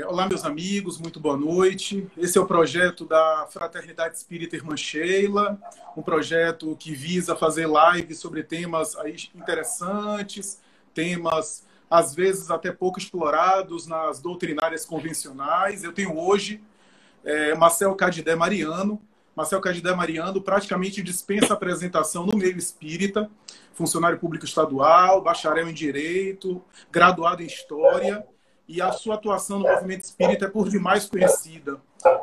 Olá, meus amigos, muito boa noite. Esse é o projeto da Fraternidade Espírita Irmã Sheila, um projeto que visa fazer lives sobre temas aí interessantes, temas às vezes até pouco explorados nas doutrinárias convencionais. Eu tenho hoje Marcel Cadidé Mariano. Marcel Cadidé Mariano praticamente dispensa apresentação no meio espírita, funcionário público estadual, bacharel em Direito, graduado em História, e a sua atuação no movimento espírita é por demais conhecida,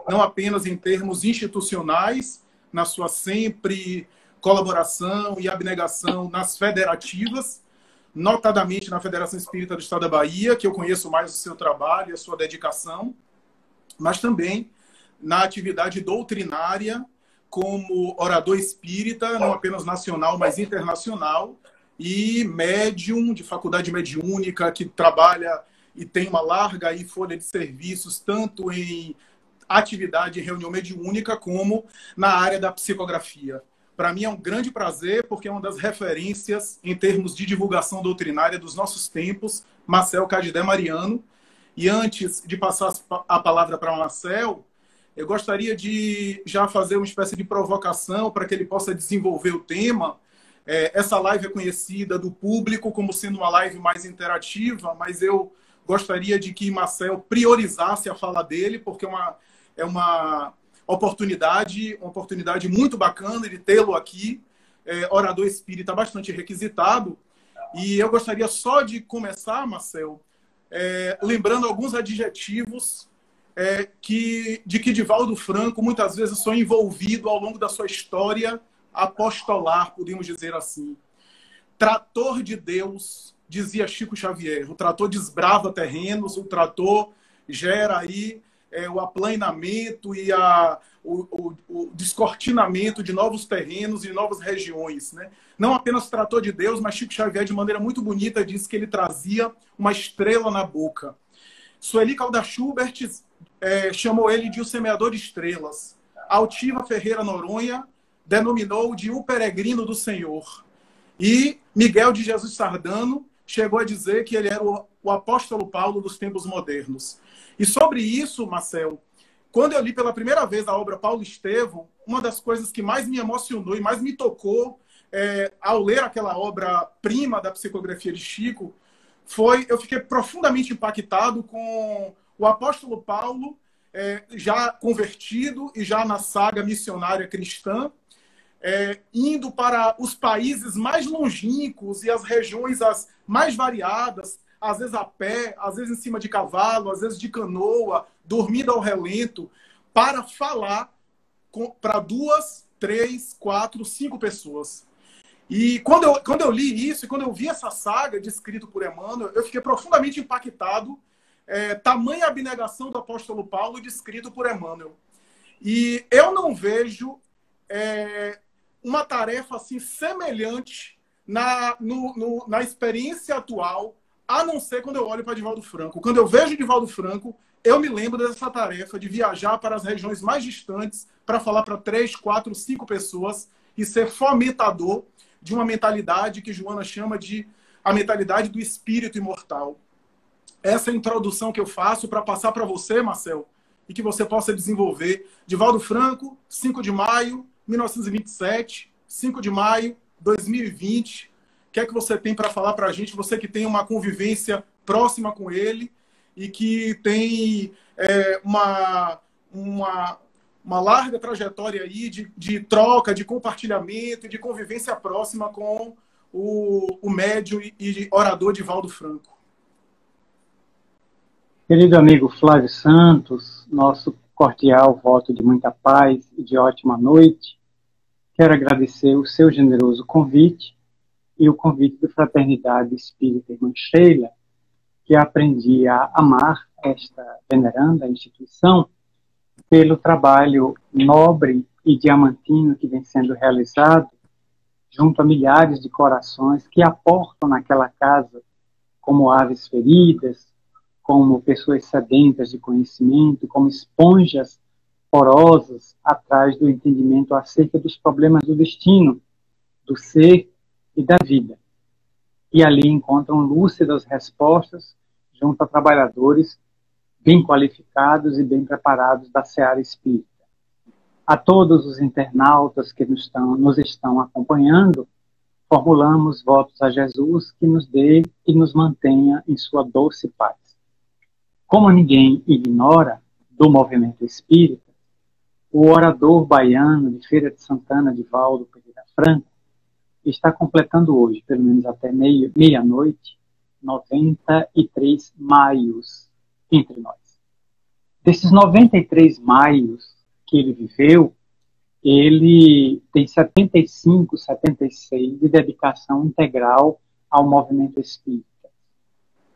não apenas em termos institucionais, na sua sempre colaboração e abnegação nas federativas, notadamente na Federação Espírita do Estado da Bahia, que eu conheço mais o seu trabalho e a sua dedicação, mas também na atividade doutrinária como orador espírita, não apenas nacional, mas internacional, e médium de faculdade mediúnica, que trabalha e tem uma larga aí folha de serviços, tanto em atividade e reunião mediúnica, como na área da psicografia. Para mim é um grande prazer, porque é uma das referências em termos de divulgação doutrinária dos nossos tempos, Marcel Cadidé Mariano. E antes de passar a palavra para Marcel, eu gostaria de já fazer uma espécie de provocação para que ele possa desenvolver o tema. Essa live é conhecida do público como sendo uma live mais interativa, mas eu gostaria de que Marcel priorizasse a fala dele, porque é uma oportunidade muito bacana de tê-lo aqui, orador espírita bastante requisitado. E eu gostaria só de começar, Marcel, lembrando alguns adjetivos de que Divaldo Franco muitas vezes foi envolvido ao longo da sua história apostolar, podemos dizer assim. Trator de Deus, dizia Chico Xavier. O trator desbrava terrenos, o trator gera aí o aplainamento e o descortinamento de novos terrenos e novas regiões, né? Não apenas trator de Deus, mas Chico Xavier, de maneira muito bonita, disse que ele trazia uma estrela na boca. Sueli Caldas Schubert chamou ele de o semeador de estrelas. Altiva Ferreira Noronha denominou de o peregrino do Senhor. E Miguel de Jesus Sardano chegou a dizer que ele era o apóstolo Paulo dos tempos modernos. E sobre isso, Marcel, quando eu li pela primeira vez a obra Paulo Estevão, uma das coisas que mais me emocionou e mais me tocou ao ler aquela obra-prima da psicografia de Chico, eu fiquei profundamente impactado com o apóstolo Paulo, já convertido e já na saga missionária cristã, indo para os países mais longínquos e as regiões as mais variadas, às vezes a pé, às vezes em cima de cavalo, às vezes de canoa, dormindo ao relento, para falar para 2, 3, 4, 5 pessoas. E quando eu li isso, e quando eu vi essa saga descrita por Emmanuel, eu fiquei profundamente impactado, tamanha abnegação do apóstolo Paulo descrito por Emmanuel. E eu não vejo uma tarefa assim semelhante na experiência atual, a não ser quando eu olho para Divaldo Franco. Quando eu vejo Divaldo Franco, eu me lembro dessa tarefa de viajar para as regiões mais distantes para falar para 3, 4, 5 pessoas e ser fomentador de uma mentalidade que Joana chama de a mentalidade do espírito imortal. Essa é a introdução que eu faço para passar para você, Marcel, e que você possa desenvolver. Divaldo Franco, 5 de maio, 1927, 5 de maio, 2020. O que é que você tem para falar para a gente? Você que tem uma convivência próxima com ele e que tem uma larga trajetória aí de troca, de compartilhamento e de convivência próxima com o médium e orador Divaldo Franco. Querido amigo Flávio Santos, nosso cordial voto de muita paz e de ótima noite. Quero agradecer o seu generoso convite e o convite da Fraternidade Espírita Irmã Sheila, que aprendi a amar esta veneranda instituição pelo trabalho nobre e diamantino que vem sendo realizado junto a milhares de corações que aportam naquela casa como aves feridas, como pessoas sedentas de conhecimento, como esponjas porosas atrás do entendimento acerca dos problemas do destino, do ser e da vida. E ali encontram lúcidas respostas junto a trabalhadores bem qualificados e bem preparados da Seara Espírita. A todos os internautas que nos estão acompanhando, formulamos votos a Jesus que nos dê e nos mantenha em sua doce paz. Como ninguém ignora do movimento espírita, o orador baiano de Feira de Santana, Divaldo Pereira Franco, está completando hoje, pelo menos até meia-noite, 93 maios entre nós. Desses 93 maios que ele viveu, ele tem 75, 76 de dedicação integral ao movimento espírita.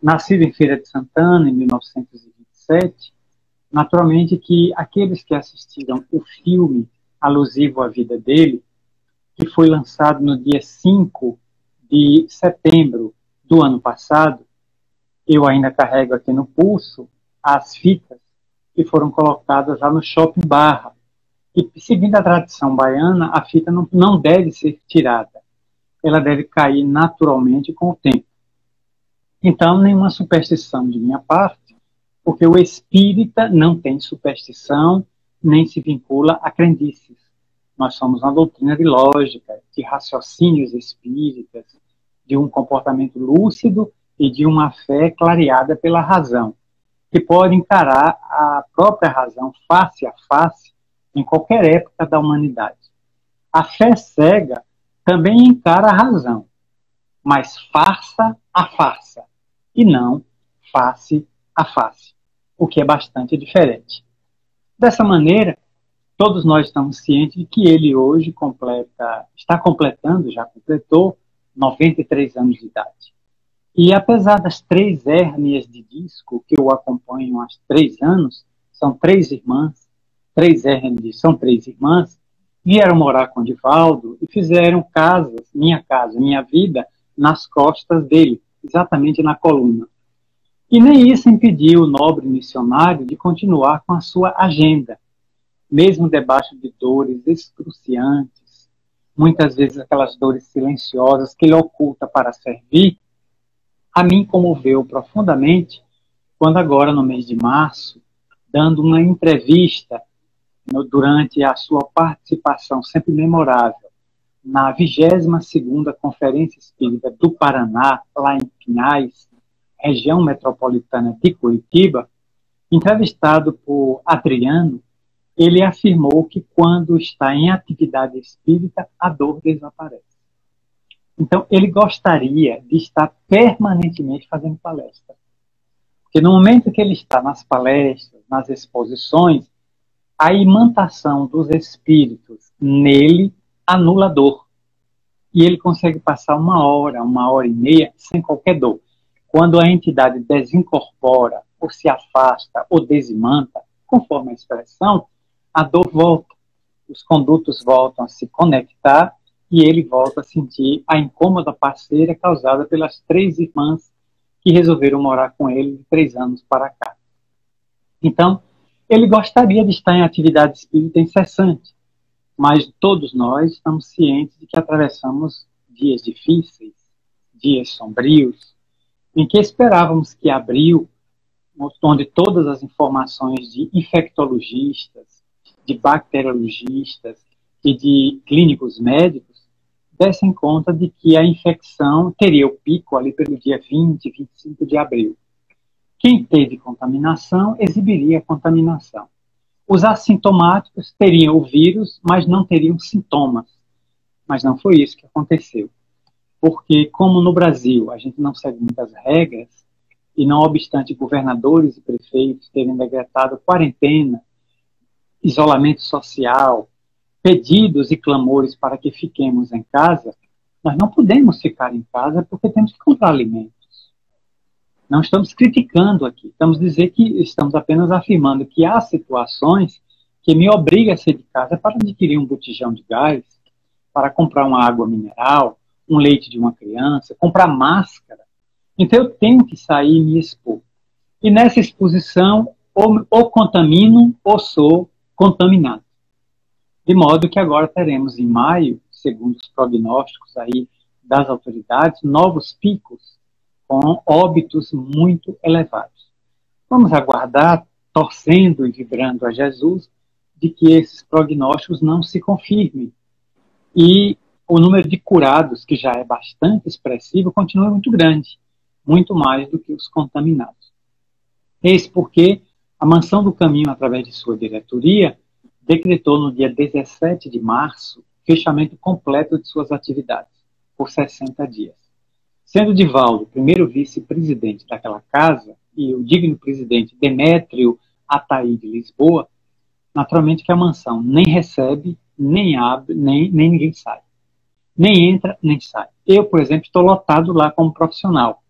Nascido em Feira de Santana, em 1927, naturalmente que aqueles que assistiram o filme alusivo à vida dele, que foi lançado no dia 5 de setembro do ano passado, eu ainda carrego aqui no pulso as fitas que foram colocadas lá no Shopping Barra. E, seguindo a tradição baiana, a fita não deve ser tirada. Ela deve cair naturalmente com o tempo. Então, nenhuma superstição de minha parte, porque o espírita não tem superstição, nem se vincula a crendices. Nós somos uma doutrina de lógica, de raciocínios espíritas, de um comportamento lúcido e de uma fé clareada pela razão, que pode encarar a própria razão face a face em qualquer época da humanidade. A fé cega também encara a razão, mas farsa a farsa, e não face a face, o que é bastante diferente. Dessa maneira, todos nós estamos cientes de que ele hoje já completou 93 anos de idade. E apesar das 3 hérnias de disco que o acompanham há 3 anos, são 3 irmãs, 3 hérnias, são 3 irmãs, vieram morar com Divaldo e fizeram minha vida, nas costas dele, exatamente na coluna. E nem isso impediu o nobre missionário de continuar com a sua agenda, mesmo debaixo de dores excruciantes, muitas vezes aquelas dores silenciosas que ele oculta para servir. A mim comoveu profundamente quando agora, no mês de março, dando uma entrevista durante a sua participação sempre memorável na 22ª Conferência Espírita do Paraná, lá em Pinhais, região metropolitana de Curitiba, entrevistado por Adriano, ele afirmou que quando está em atividade espírita, a dor desaparece. Então, ele gostaria de estar permanentemente fazendo palestra. Porque no momento que ele está nas palestras, nas exposições, a imantação dos espíritos nele anula a dor. E ele consegue passar 1 hora, 1 hora e meia, sem qualquer dor. Quando a entidade desincorpora, ou se afasta, ou desimanta, conforme a expressão, a dor volta. Os condutos voltam a se conectar e ele volta a sentir a incômoda parceira causada pelas 3 irmãs que resolveram morar com ele de 3 anos para cá. Então, ele gostaria de estar em atividade espírita incessante, mas todos nós estamos cientes de que atravessamos dias difíceis, dias sombrios, em que esperávamos que abril, onde todas as informações de infectologistas, de bacteriologistas e de clínicos médicos dessem conta de que a infecção teria o pico ali pelo dia 20, 25 de abril. Quem teve contaminação exibiria a contaminação. Os assintomáticos teriam o vírus, mas não teriam sintomas. Mas não foi isso que aconteceu. Porque, como no Brasil a gente não segue muitas regras, e não obstante governadores e prefeitos terem decretado quarentena, isolamento social, pedidos e clamores para que fiquemos em casa, nós não podemos ficar em casa porque temos que comprar alimentos. Não estamos criticando aqui, estamos apenas afirmando que há situações que me obrigam a sair de casa para adquirir um botijão de gás, para comprar uma água mineral, um leite de uma criança, comprar máscara. Então eu tenho que sair e me expor. E nessa exposição, ou contamino ou sou contaminado. De modo que agora teremos em maio, segundo os prognósticos aí das autoridades, novos picos com óbitos muito elevados. Vamos aguardar torcendo e vibrando a Jesus de que esses prognósticos não se confirmem. E o número de curados, que já é bastante expressivo, continua muito grande, muito mais do que os contaminados. Eis porque a Mansão do Caminho, através de sua diretoria, decretou no dia 17 de março fechamento completo de suas atividades, por 60 dias. Sendo Divaldo o primeiro vice-presidente daquela casa e o digno presidente Demétrio Ataíde Lisboa, naturalmente que a mansão nem recebe, nem abre, nem ninguém sai. Nem entra, nem sai. Eu, por exemplo, estou lotado lá como profissional.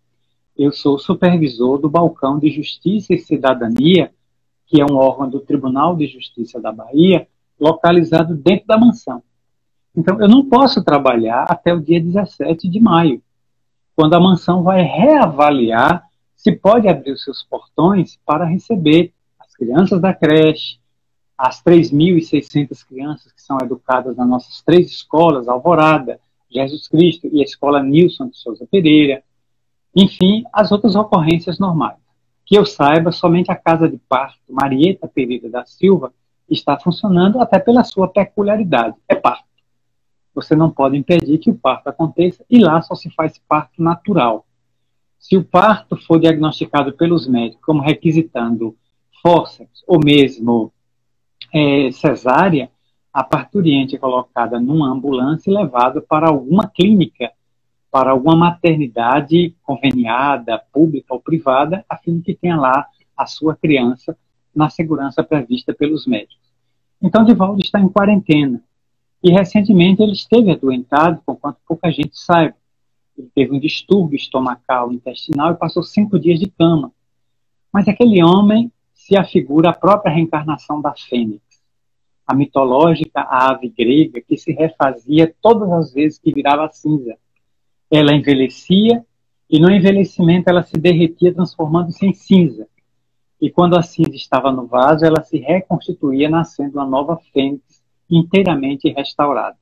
Eu sou supervisor do Balcão de Justiça e Cidadania, que é um órgão do Tribunal de Justiça da Bahia, localizado dentro da mansão. Então, eu não posso trabalhar até o dia 17 de maio, quando a mansão vai reavaliar se pode abrir os seus portões para receber as crianças da creche, as 3.600 crianças que são educadas nas nossas 3 escolas, Alvorada, Jesus Cristo e a Escola Nilson de Souza Pereira, enfim, as outras ocorrências normais. Que eu saiba, somente a Casa de Parto Marieta Pereira da Silva está funcionando até pela sua peculiaridade. É parto. Você não pode impedir que o parto aconteça e lá só se faz parto natural. Se o parto for diagnosticado pelos médicos como requisitando fórceps ou mesmo cesárea, a parturiente é colocada numa ambulância e levada para alguma clínica, para alguma maternidade conveniada, pública ou privada, a fim de que tenha lá a sua criança na segurança prevista pelos médicos. Então, Divaldo está em quarentena. E, recentemente, ele esteve adoentado, com quanto pouca gente saiba. Ele teve um distúrbio estomacal intestinal e passou 5 dias de cama. Mas aquele homem se afigura a própria reencarnação da fênix, a mitológica ave grega que se refazia todas as vezes que virava cinza. Ela envelhecia e no envelhecimento ela se derretia transformando-se em cinza. E quando a cinza estava no vaso, ela se reconstituía nascendo uma nova fênix inteiramente restaurada.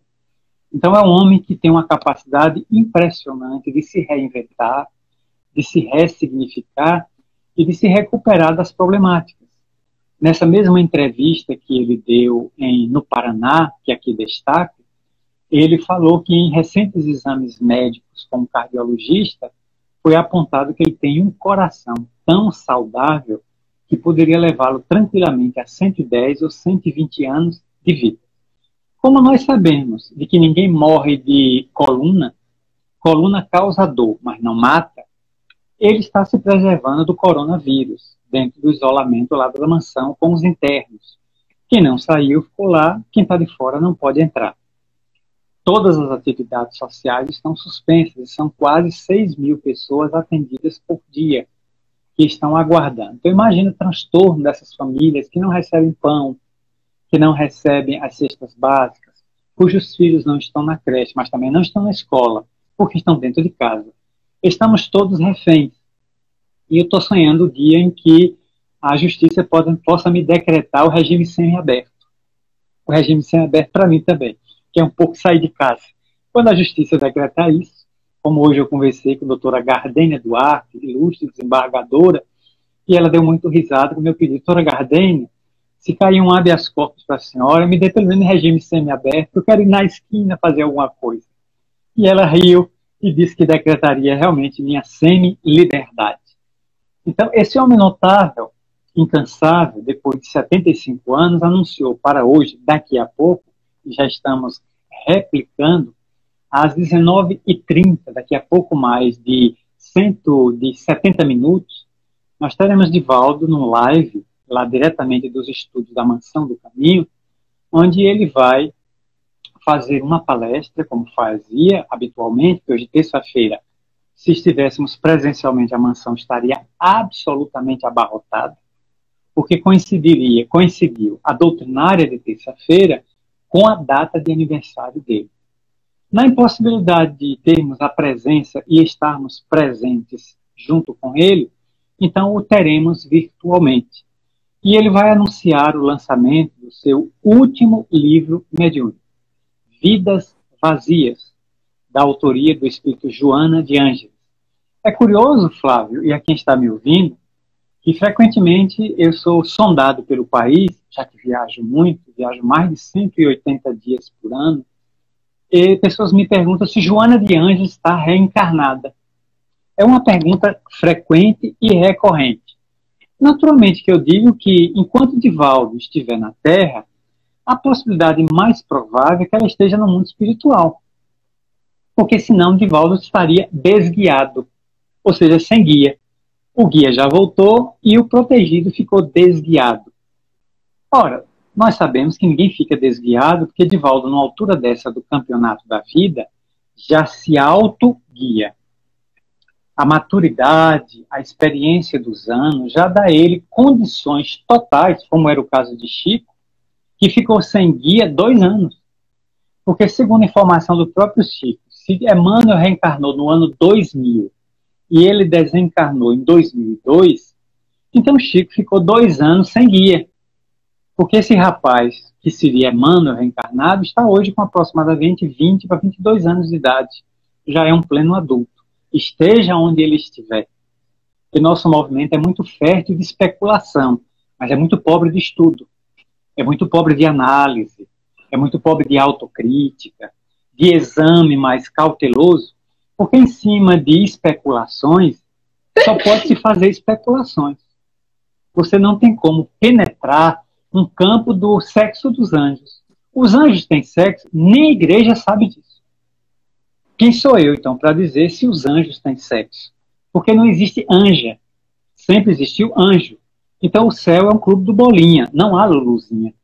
Então é um homem que tem uma capacidade impressionante de se reinventar, de se ressignificar e de se recuperar das problemáticas. Nessa mesma entrevista que ele deu no Paraná, que aqui destaca, ele falou que em recentes exames médicos como cardiologista, foi apontado que ele tem um coração tão saudável que poderia levá-lo tranquilamente a 110 ou 120 anos de vida. Como nós sabemos de que ninguém morre de coluna, coluna causa dor, mas não mata, ele está se preservando do coronavírus, dentro do isolamento lá da mansão com os internos. Quem não saiu ficou lá, quem está de fora não pode entrar. Todas as atividades sociais estão suspensas, são quase 6.000 pessoas atendidas por dia, que estão aguardando. Então imagina o transtorno dessas famílias que não recebem pão, que não recebem as cestas básicas, cujos filhos não estão na creche, mas também não estão na escola, porque estão dentro de casa. Estamos todos reféns. E eu estou sonhando o dia em que a justiça possa me decretar o regime semiaberto. O regime semiaberto para mim também, que é um pouco sair de casa. Quando a justiça decretar isso, como hoje eu conversei com a doutora Gardênia Duarte, ilustre desembargadora, e ela deu muito risada com o meu pedido. Doutora Gardênia, se cair um habeas corpus para a senhora, me dê pelo menos regime semiaberto, eu quero ir na esquina fazer alguma coisa. E ela riu e disse que decretaria realmente minha semi-liberdade. Então, esse homem notável, incansável, depois de 75 anos, anunciou para hoje, daqui a pouco, e já estamos replicando, às 19h30, daqui a pouco mais de 70 minutos, nós teremos Divaldo num live, lá diretamente dos estúdios da Mansão do Caminho, onde ele vai fazer uma palestra, como fazia habitualmente, que hoje, terça-feira, se estivéssemos presencialmente, a mansão estaria absolutamente abarrotada, porque coincidiu a doutrinária de terça-feira com a data de aniversário dele. Na impossibilidade de termos a presença e estarmos presentes junto com ele, então o teremos virtualmente. E ele vai anunciar o lançamento do seu último livro mediúnico, Vidas Vazias, da autoria do espírito Joana de Ângeles. É curioso, Flávio, e a quem está me ouvindo, E frequentemente eu sou sondado pelo país, já que viajo muito, viajo mais de 180 dias por ano, e pessoas me perguntam se Joana de Ângeles está reencarnada. É uma pergunta frequente e recorrente. Naturalmente que eu digo que, enquanto Divaldo estiver na Terra, a possibilidade mais provável é que ela esteja no mundo espiritual. Porque senão Divaldo estaria desguiado, ou seja, sem guia. O guia já voltou e o protegido ficou desguiado. Ora, nós sabemos que ninguém fica desguiado, porque Divaldo, numa altura dessa do campeonato da vida, já se autoguia. A maturidade, a experiência dos anos, já dá a ele condições totais, como era o caso de Chico, que ficou sem guia 2 anos. Porque, segundo a informação do próprio Chico, se Emmanuel reencarnou no ano 2000 e ele desencarnou em 2002, então Chico ficou 2 anos sem guia. Porque esse rapaz, que seria Emmanuel reencarnado, está hoje com aproximadamente 20 para 22 anos de idade. Já é um pleno adulto. Esteja onde ele estiver. E nosso movimento é muito fértil de especulação, mas é muito pobre de estudo. É muito pobre de análise. É muito pobre de autocrítica, de exame mais cauteloso, porque em cima de especulações, só pode se fazer especulações. Você não tem como penetrar um campo do sexo dos anjos. Os anjos têm sexo, nem a igreja sabe disso. Quem sou eu, então, para dizer se os anjos têm sexo? Porque não existe anja. Sempre existiu anjo. Então o céu é um clube do Bolinha. Não há Luluzinha.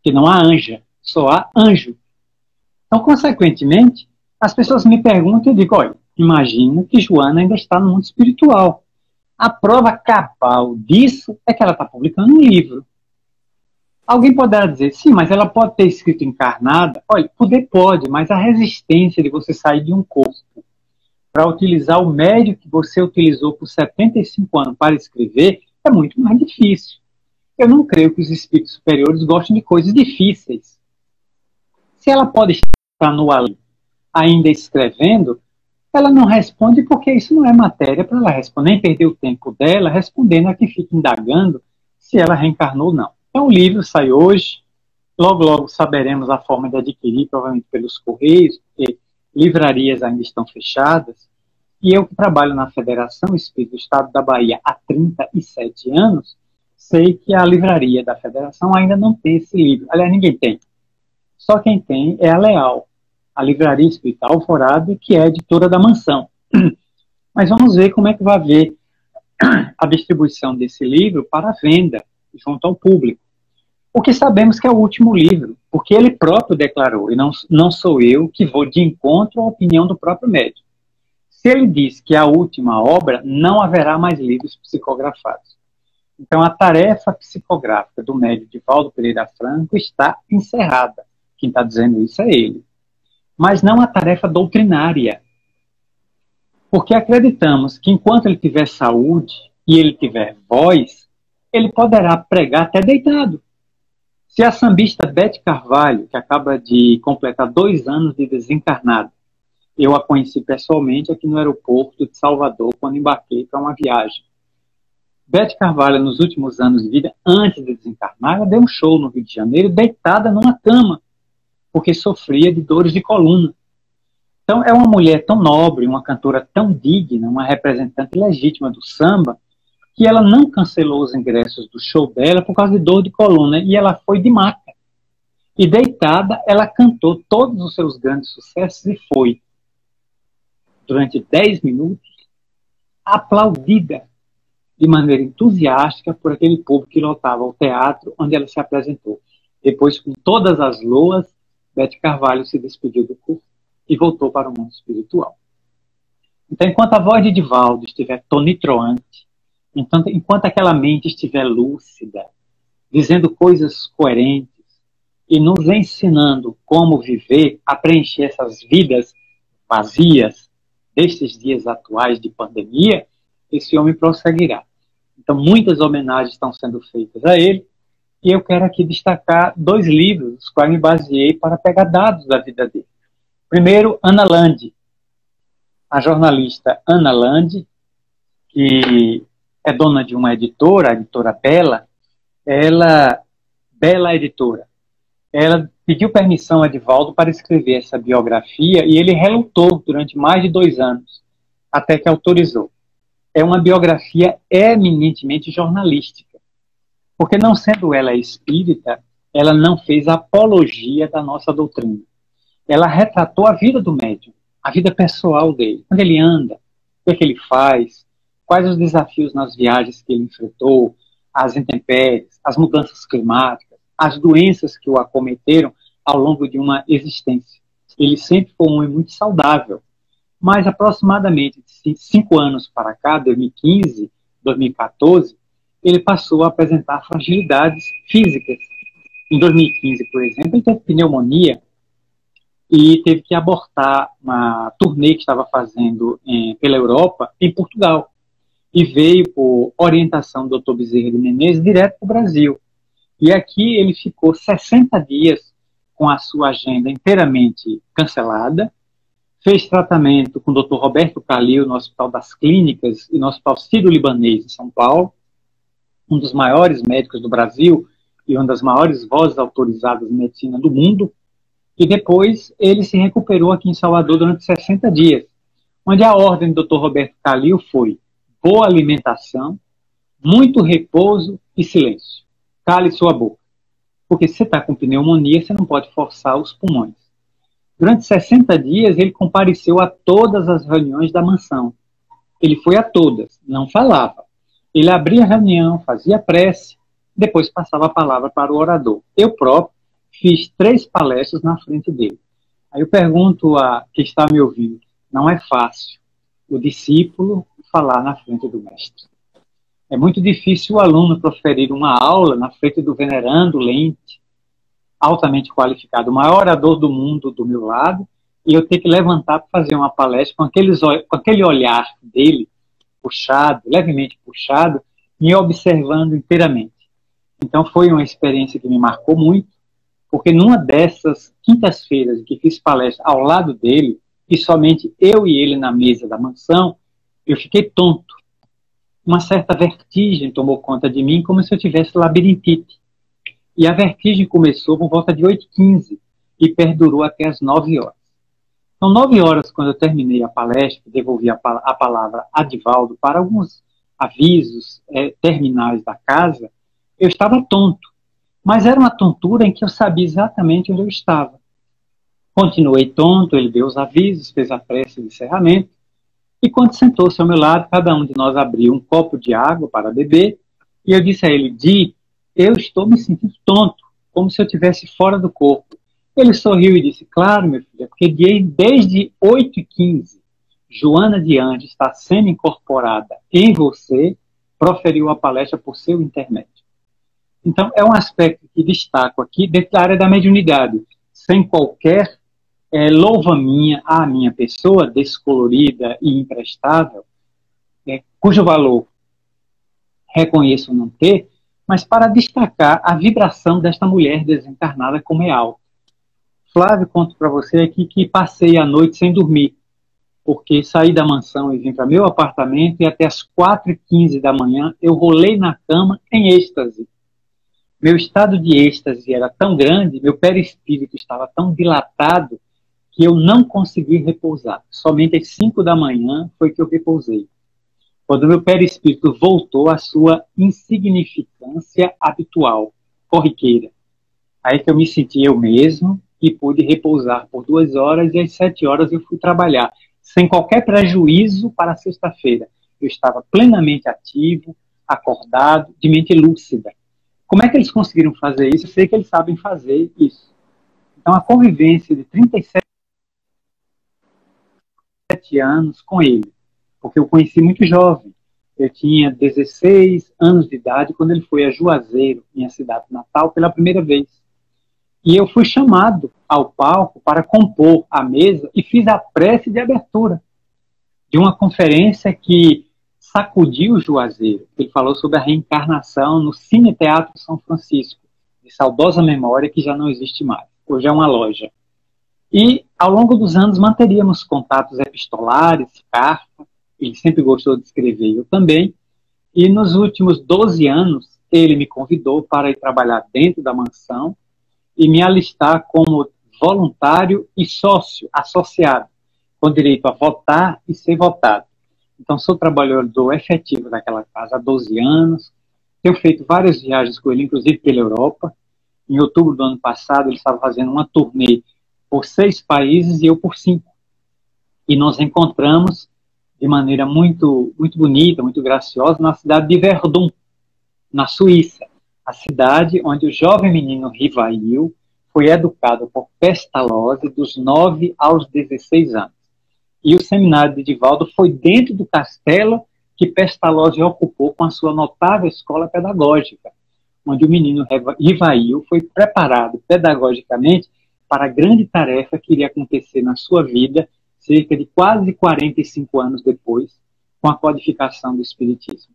Que não há anja. Só há anjo. Então, consequentemente, as pessoas me perguntam e eu digo, olha, imagina que Joana ainda está no mundo espiritual. A prova cabal disso é que ela está publicando um livro. Alguém poderá dizer, sim, mas ela pode ter escrito encarnada? Olha, poder pode, mas a resistência de você sair de um corpo para utilizar o médio que você utilizou por 75 anos para escrever é muito mais difícil. Eu não creio que os espíritos superiores gostem de coisas difíceis. Se ela pode estar no além, ainda escrevendo, ela não responde porque isso não é matéria para ela responder, nem perder o tempo dela respondendo a que fica indagando se ela reencarnou ou não. Então o livro sai hoje, logo logo saberemos a forma de adquirir, provavelmente pelos correios, porque livrarias ainda estão fechadas, e eu que trabalho na Federação Espírita do Estado da Bahia há 37 anos, sei que a livraria da Federação ainda não tem esse livro. Aliás, ninguém tem. Só quem tem é a Leal, a Livraria Espírita Alvorada, que é editora da Mansão. Mas vamos ver como é que vai haver a distribuição desse livro para venda junto ao público. Porque sabemos que é o último livro, porque ele próprio declarou, e não sou eu que vou de encontro à opinião do próprio médium. Se ele diz que é a última obra, não haverá mais livros psicografados. Então a tarefa psicográfica do médium Divaldo Pereira Franco está encerrada. Quem está dizendo isso é ele. Mas não a tarefa doutrinária. Porque acreditamos que enquanto ele tiver saúde e ele tiver voz, ele poderá pregar até deitado. Se a sambista Bete Carvalho, que acaba de completar 2 anos de desencarnada, eu a conheci pessoalmente aqui no aeroporto de Salvador, quando embarquei para uma viagem. Bete Carvalho, nos últimos anos de vida, antes de desencarnar, ela deu um show no Rio de Janeiro, deitada numa cama, porque sofria de dores de coluna. Então, é uma mulher tão nobre, uma cantora tão digna, uma representante legítima do samba, que ela não cancelou os ingressos do show dela por causa de dor de coluna, e ela foi de maca. E deitada, ela cantou todos os seus grandes sucessos e foi, durante 10 minutos, aplaudida de maneira entusiástica por aquele povo que lotava o teatro onde ela se apresentou. Depois, com todas as loas, Bete Carvalho se despediu do corpo e voltou para o mundo espiritual. Então, enquanto a voz de Divaldo estiver tonitroante, enquanto aquela mente estiver lúcida, dizendo coisas coerentes e nos ensinando como viver, a preencher essas vidas vazias destes dias atuais de pandemia, esse homem prosseguirá. Então, muitas homenagens estão sendo feitas a ele, e eu quero aqui destacar 2 livros, os quais me baseei para pegar dados da vida dele. Primeiro, Ana Lande, a jornalista Ana Lande, que é dona de uma editora, a editora Bela, Bela Editora. Ela pediu permissão a Divaldo para escrever essa biografia e ele relutou durante mais de 2 anos, até que autorizou. É uma biografia eminentemente jornalística, porque não sendo ela espírita, ela não fez apologia da nossa doutrina. Ela retratou a vida do médium, a vida pessoal dele, onde ele anda, o que ele faz, quais os desafios nas viagens que ele enfrentou, as intempéries, as mudanças climáticas, as doenças que o acometeram ao longo de uma existência. Ele sempre foi um homem muito saudável, mas aproximadamente de 5 anos para cá, 2015, 2014, ele passou a apresentar fragilidades físicas. Em 2015, por exemplo, ele teve pneumonia e teve que abortar uma turnê que estava fazendo pela Europa, em Portugal. E veio, por orientação do Dr. Bezerra de Menezes, direto para o Brasil. E aqui ele ficou 60 dias com a sua agenda inteiramente cancelada, fez tratamento com o Dr. Roberto Calil no Hospital das Clínicas e no Hospital Sírio-Libanês, em São Paulo, um dos maiores médicos do Brasil e uma das maiores vozes autorizadas em medicina do mundo. E depois ele se recuperou aqui em Salvador durante 60 dias, onde a ordem do Dr. Roberto Calil foi boa alimentação, muito repouso e silêncio. Cale sua boca. Porque se você está com pneumonia, você não pode forçar os pulmões. Durante 60 dias, ele compareceu a todas as reuniões da mansão. Ele foi a todas, não falava. Ele abria a reunião, fazia prece, depois passava a palavra para o orador. Eu próprio fiz 3 palestras na frente dele. Aí eu pergunto a quem está me ouvindo, não é fácil o discípulo falar na frente do mestre. É muito difícil o aluno proferir uma aula na frente do venerando Lente, altamente qualificado, o maior orador do mundo do meu lado, e eu ter que levantar para fazer uma palestra com aquele olhar dele, puxado, levemente puxado, me observando inteiramente. Então foi uma experiência que me marcou muito, porque numa dessas quintas-feiras em que fiz palestra ao lado dele, e somente eu e ele na mesa da mansão, eu fiquei tonto. Uma certa vertigem tomou conta de mim, como se eu tivesse labirintite. E a vertigem começou por volta de 8h15 e perdurou até as 9 horas. Então, 9 horas, quando eu terminei a palestra, devolvi a palavra a Divaldo para alguns avisos terminais da casa, eu estava tonto. Mas era uma tontura em que eu sabia exatamente onde eu estava. Continuei tonto, ele deu os avisos, fez a prece de encerramento, e quando sentou-se ao meu lado, cada um de nós abriu um copo de água para beber, e eu disse a ele, Di, eu estou me sentindo tonto, como se eu estivesse fora do corpo. Ele sorriu e disse, claro, meu filho, é porque desde 8h15, Joana de Andes está sendo incorporada em você, proferiu a palestra por seu intermédio. Então, é um aspecto que destaco aqui dentro da área da mediunidade, sem qualquer louva minha à minha pessoa, descolorida e imprestável, cujo valor reconheço não ter, mas para destacar a vibração desta mulher desencarnada como é alta. Flávio, conto para você aqui que passei a noite sem dormir, porque saí da mansão e vim para meu apartamento e até as 4h15 da manhã eu rolei na cama em êxtase. Meu estado de êxtase era tão grande, meu perispírito estava tão dilatado, que eu não consegui repousar. Somente às 5 da manhã foi que eu repousei. Quando meu perispírito voltou à sua insignificância habitual, corriqueira. Aí que eu me senti eu mesmo e pude repousar por 2 horas e às 7 horas eu fui trabalhar, sem qualquer prejuízo para a sexta-feira. Eu estava plenamente ativo, acordado, de mente lúcida. Como é que eles conseguiram fazer isso? Eu sei que eles sabem fazer isso. Então a convivência de 37 anos com ele, porque eu conheci muito jovem. Eu tinha 16 anos de idade quando ele foi a Juazeiro, minha cidade natal, pela primeira vez. E eu fui chamado ao palco para compor a mesa e fiz a prece de abertura de uma conferência que sacudiu o Juazeiro. Ele falou sobre a reencarnação no Cine Teatro São Francisco, de saudosa memória que já não existe mais. Hoje é uma loja. E, ao longo dos anos, manteríamos contatos epistolares, carta. Ele sempre gostou de escrever, eu também. E nos últimos 12 anos, ele me convidou para ir trabalhar dentro da mansão e me alistar como voluntário e sócio, associado, com direito a votar e ser votado. Então, sou trabalhador efetivo daquela casa há 12 anos, tenho feito várias viagens com ele, inclusive pela Europa. Em outubro do ano passado, ele estava fazendo uma turnê por 6 países e eu por 5. E nos encontramos de maneira muito, muito bonita, muito graciosa, na cidade de Verdun, na Suíça, a cidade onde o jovem menino Rivail foi educado por Pestalozzi dos 9 aos 16 anos. E o seminário de Divaldo foi dentro do castelo que Pestalozzi ocupou com a sua notável escola pedagógica, onde o menino Rivail foi preparado pedagogicamente para a grande tarefa que iria acontecer na sua vida cerca de quase 45 anos depois, com a codificação do Espiritismo.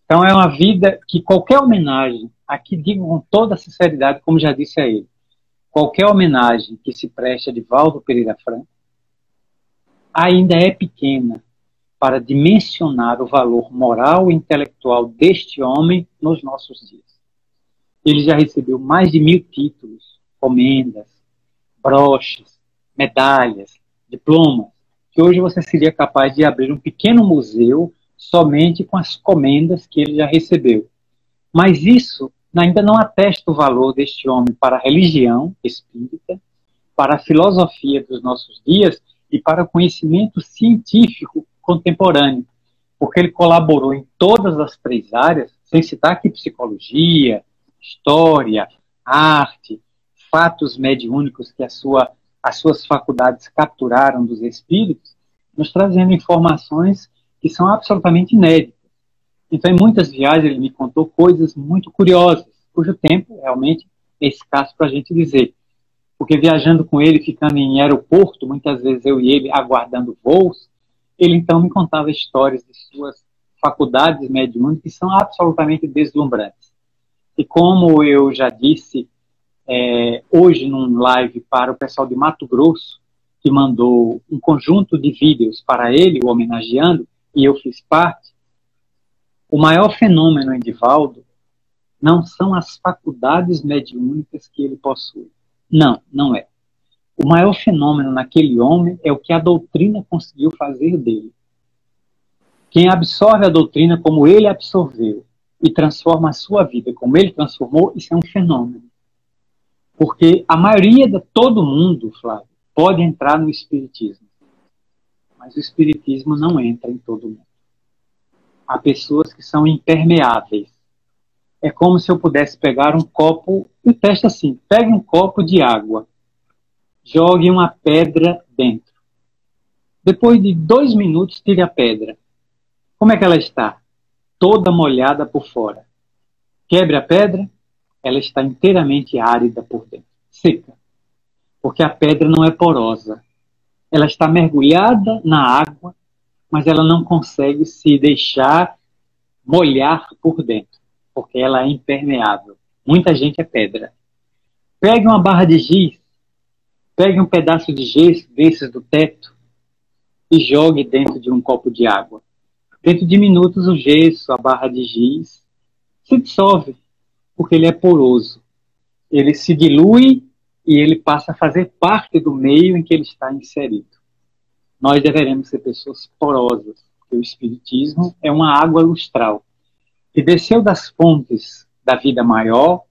Então é uma vida que qualquer homenagem, aqui digo com toda sinceridade, como já disse a ele, qualquer homenagem que se preste a Divaldo Pereira Franco ainda é pequena para dimensionar o valor moral e intelectual deste homem nos nossos dias. Ele já recebeu mais de 1000 títulos, comendas, broches, medalhas, diplomas, que hoje você seria capaz de abrir um pequeno museu somente com as comendas que ele já recebeu. Mas isso ainda não atesta o valor deste homem para a religião espírita, para a filosofia dos nossos dias e para o conhecimento científico contemporâneo, porque ele colaborou em todas as 3 áreas, sem citar aqui psicologia, história, arte, fatos mediúnicos que as suas faculdades capturaram dos espíritos, nos trazendo informações que são absolutamente inéditas. Então, em muitas viagens, ele me contou coisas muito curiosas, cujo tempo realmente é escasso para a gente dizer. Porque viajando com ele, ficando em aeroporto, muitas vezes eu e ele aguardando voos, ele então me contava histórias de suas faculdades mediúnicas que são absolutamente deslumbrantes. E como eu já disse hoje num live para o pessoal de Mato Grosso, que mandou um conjunto de vídeos para ele, o homenageando, e eu fiz parte, o maior fenômeno em Divaldo não são as faculdades mediúnicas que ele possui. Não, não é. O maior fenômeno naquele homem é o que a doutrina conseguiu fazer dele. Quem absorve a doutrina como ele absorveu e transforma a sua vida como ele transformou, isso é um fenômeno. Porque a maioria de todo mundo, Flávio, pode entrar no espiritismo. Mas o espiritismo não entra em todo mundo. Há pessoas que são impermeáveis. É como se eu pudesse pegar um copo, e testa assim, pegue um copo de água, jogue uma pedra dentro. Depois de 2 minutos, tire a pedra. Como é que ela está? Toda molhada por fora. Quebre a pedra, ela está inteiramente árida por dentro, seca. Porque a pedra não é porosa. Ela está mergulhada na água, mas ela não consegue se deixar molhar por dentro, porque ela é impermeável. Muita gente é pedra. Pegue uma barra de giz, pegue um pedaço de gesso desses do teto e jogue dentro de um copo de água. Dentro de minutos o gesso, a barra de giz, se dissolve, porque ele é poroso. Ele se dilui e ele passa a fazer parte do meio em que ele está inserido. Nós deveremos ser pessoas porosas, porque o Espiritismo é uma água lustral, que desceu das fontes da vida maior,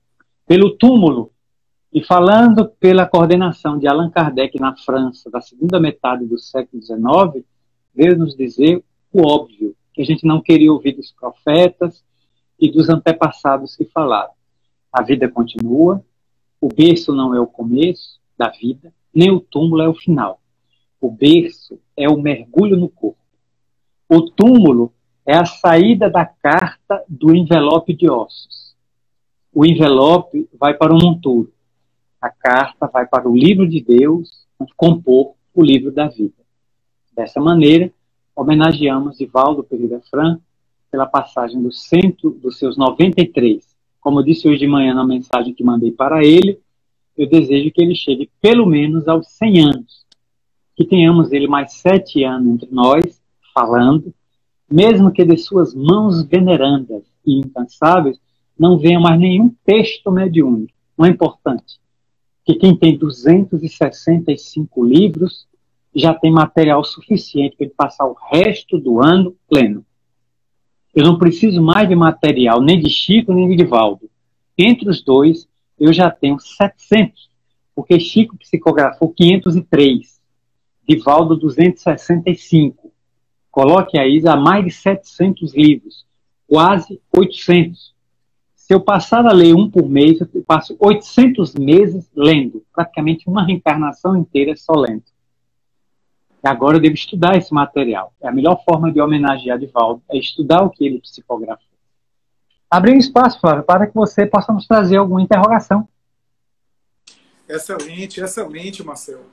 pelo túmulo, e falando pela coordenação de Allan Kardec na França, da segunda metade do século XIX, veio nos dizer o óbvio, que a gente não queria ouvir dos profetas e dos antepassados que falaram. A vida continua, o berço não é o começo da vida, nem o túmulo é o final. O berço é o mergulho no corpo. O túmulo é a saída da carta do envelope de ossos. O envelope vai para o monturo. A carta vai para o livro de Deus, compor o livro da vida. Dessa maneira, homenageamos Divaldo Pereira Franco pela passagem dos seus 93. Como eu disse hoje de manhã na mensagem que mandei para ele, eu desejo que ele chegue pelo menos aos 100 anos. Que tenhamos ele mais 7 anos entre nós, falando, mesmo que de suas mãos venerandas e incansáveis não venha mais nenhum texto mediúnico. Não é importante. Que quem tem 265 livros já tem material suficiente para ele passar o resto do ano pleno. Eu não preciso mais de material, nem de Chico, nem de Divaldo. Entre os dois, eu já tenho 700, porque Chico psicografou 503, Divaldo 265. Coloque aí há mais de 700 livros, quase 800. Se eu passar a ler um por mês, eu passo 800 meses lendo, praticamente uma reencarnação inteira só lendo. E agora eu devo estudar esse material. É a melhor forma de homenagear Divaldo, é estudar o que ele psicografou. Abrir um espaço, Flávio, para que você possa nos trazer alguma interrogação. Excelente, excelente, Marcelo.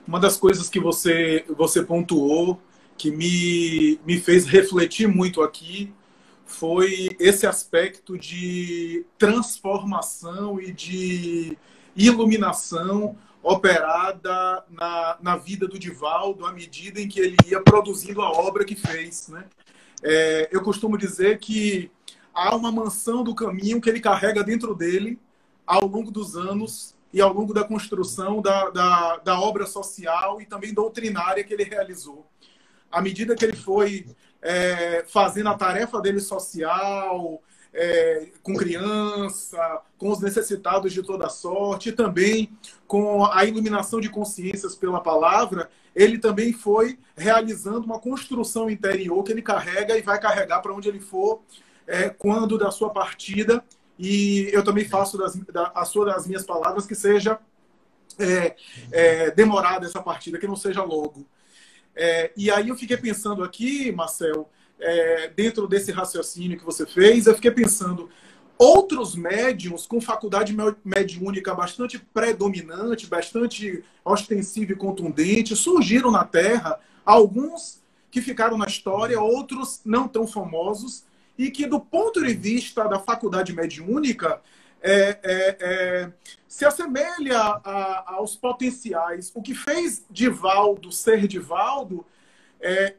Uma das coisas que você pontuou, que me fez refletir muito aqui, foi esse aspecto de transformação e de iluminação operada na vida do Divaldo à medida em que ele ia produzindo a obra que fez, né? Eu costumo dizer que há uma mansão do caminho que ele carrega dentro dele ao longo dos anos e ao longo da construção da obra social e também doutrinária que ele realizou. À medida que ele foi fazendo a tarefa dele social, com criança, com os necessitados de toda sorte, e também com a iluminação de consciências pela palavra, ele também foi realizando uma construção interior que ele carrega e vai carregar para onde ele for, quando da sua partida. E eu também faço das minhas palavras que seja demorada essa partida, que não seja logo. E aí eu fiquei pensando aqui, Marcel, dentro desse raciocínio que você fez, eu fiquei pensando, outros médiuns com faculdade mediúnica bastante predominante, bastante ostensiva e contundente, surgiram na Terra, alguns que ficaram na história, outros não tão famosos, e que do ponto de vista da faculdade mediúnica, se assemelha aos potenciais. O que fez Divaldo ser Divaldo,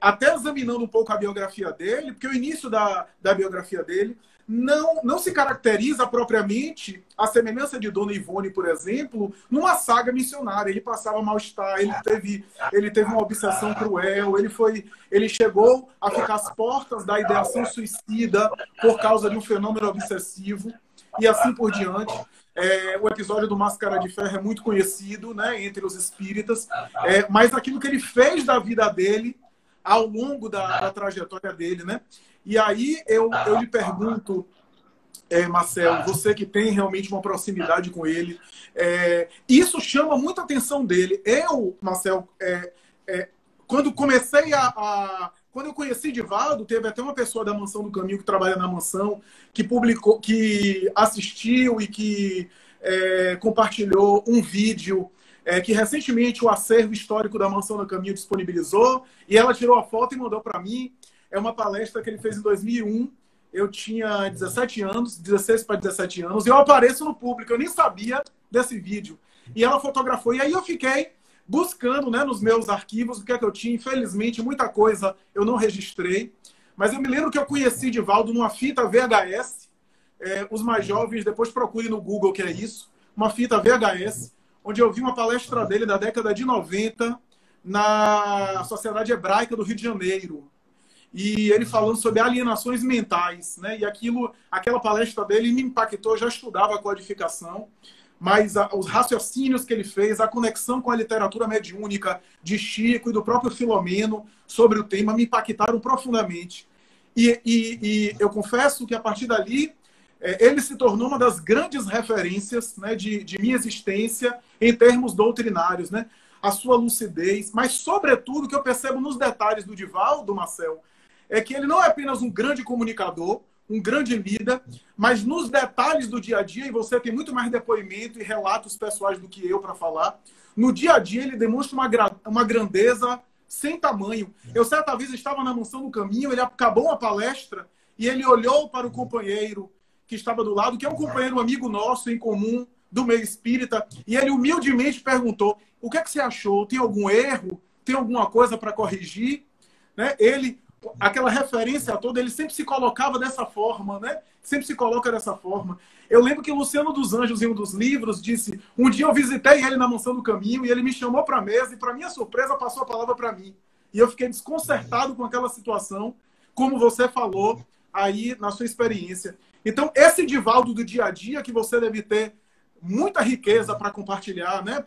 até examinando um pouco a biografia dele, porque o início da biografia dele não se caracteriza propriamente a semelhança de Dona Ivone, por exemplo, numa saga missionária. Ele passava mal-estar, ele teve uma obsessão cruel, ele chegou a ficar às portas da ideação suicida por causa de um fenômeno obsessivo, e assim por diante. O episódio do Máscara de Ferro é muito conhecido, né, entre os espíritas, mas aquilo que ele fez da vida dele ao longo da trajetória dele, né? E aí eu lhe pergunto, Marcelo, você que tem realmente uma proximidade com ele, isso chama muita atenção dele. Eu, Marcelo, quando comecei quando eu conheci Divaldo, teve até uma pessoa da Mansão do Caminho que trabalha na mansão, que publicou, que assistiu e que compartilhou um vídeo que recentemente o acervo histórico da Mansão do Caminho disponibilizou, e ela tirou a foto e mandou para mim. É uma palestra que ele fez em 2001. Eu tinha 17 anos, 16 para 17 anos, e eu apareço no público, eu nem sabia desse vídeo. E ela fotografou, e aí eu fiquei buscando, né, nos meus arquivos o que é que eu tinha. Infelizmente, muita coisa eu não registrei, mas eu me lembro que eu conheci Divaldo numa fita VHS. Os mais jovens, depois procurem no Google o que é isso. Uma fita VHS, onde eu vi uma palestra dele da década de 90 na Sociedade Hebraica do Rio de Janeiro. E ele falando sobre alienações mentais, né? E aquela palestra dele me impactou. Eu já estudava a codificação, mas os raciocínios que ele fez, a conexão com a literatura mediúnica de Chico e do próprio Filomeno sobre o tema me impactaram profundamente. E eu confesso que a partir dali ele se tornou uma das grandes referências, né, de minha existência em termos doutrinários, né? A sua lucidez, mas sobretudo o que eu percebo nos detalhes do Divaldo, Marcel, é que ele não é apenas um grande comunicador, um grande líder, mas nos detalhes do dia a dia, e você tem muito mais depoimento e relatos pessoais do que eu para falar, no dia a dia ele demonstra uma grandeza sem tamanho. Eu certa vez estava na Mansão do Caminho, ele acabou uma palestra e ele olhou para o companheiro que estava do lado, que é um companheiro amigo nosso em comum, do meio espírita, e ele humildemente perguntou: o que é que você achou? Tem algum erro? Tem alguma coisa para corrigir? Né? Ele, aquela referência toda, ele sempre se colocava dessa forma, né? Sempre se coloca dessa forma. Eu lembro que o Luciano dos Anjos, em um dos livros, disse: um dia eu visitei ele na Mansão do Caminho e ele me chamou para a mesa e, para minha surpresa, passou a palavra para mim. E eu fiquei desconcertado com aquela situação, como você falou aí na sua experiência. Então, esse Divaldo do dia a dia, que você deve ter muita riqueza para compartilhar, né?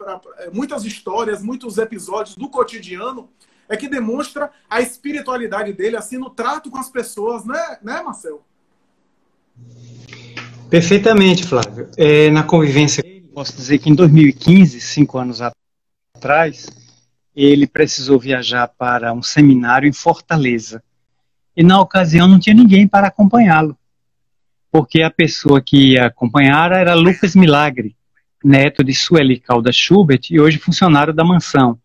Muitas histórias, muitos episódios do cotidiano, é que demonstra a espiritualidade dele, assim, no trato com as pessoas, né, Marcelo? Perfeitamente, Flávio. Na convivência, posso dizer que em 2015, 5 anos atrás, ele precisou viajar para um seminário em Fortaleza. E na ocasião não tinha ninguém para acompanhá-lo, porque a pessoa que ia acompanhar era Lucas Milagre, neto de Sueli Caldas Schubert e hoje funcionário da mansão.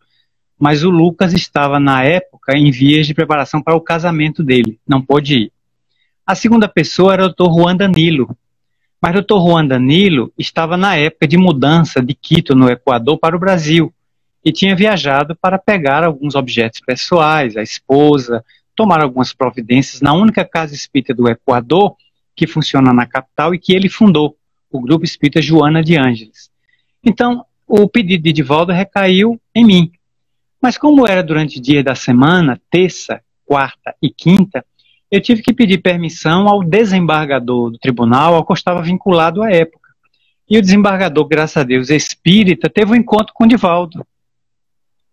Mas o Lucas estava, na época, em vias de preparação para o casamento dele, não pôde ir. A segunda pessoa era o Dr. Juan Danilo, mas o Dr. Juan Danilo estava na época de mudança de Quito, no Equador, para o Brasil, e tinha viajado para pegar alguns objetos pessoais, a esposa, tomar algumas providências na única casa espírita do Equador, que funciona na capital e que ele fundou, o Grupo Espírita Joana de Ângeles. Então, o pedido de Divaldo recaiu em mim. Mas como era durante dias da semana, terça, quarta e quinta, eu tive que pedir permissão ao desembargador do tribunal ao qual estava vinculado à época. E o desembargador, graças a Deus, espírita, teve um encontro com o Divaldo.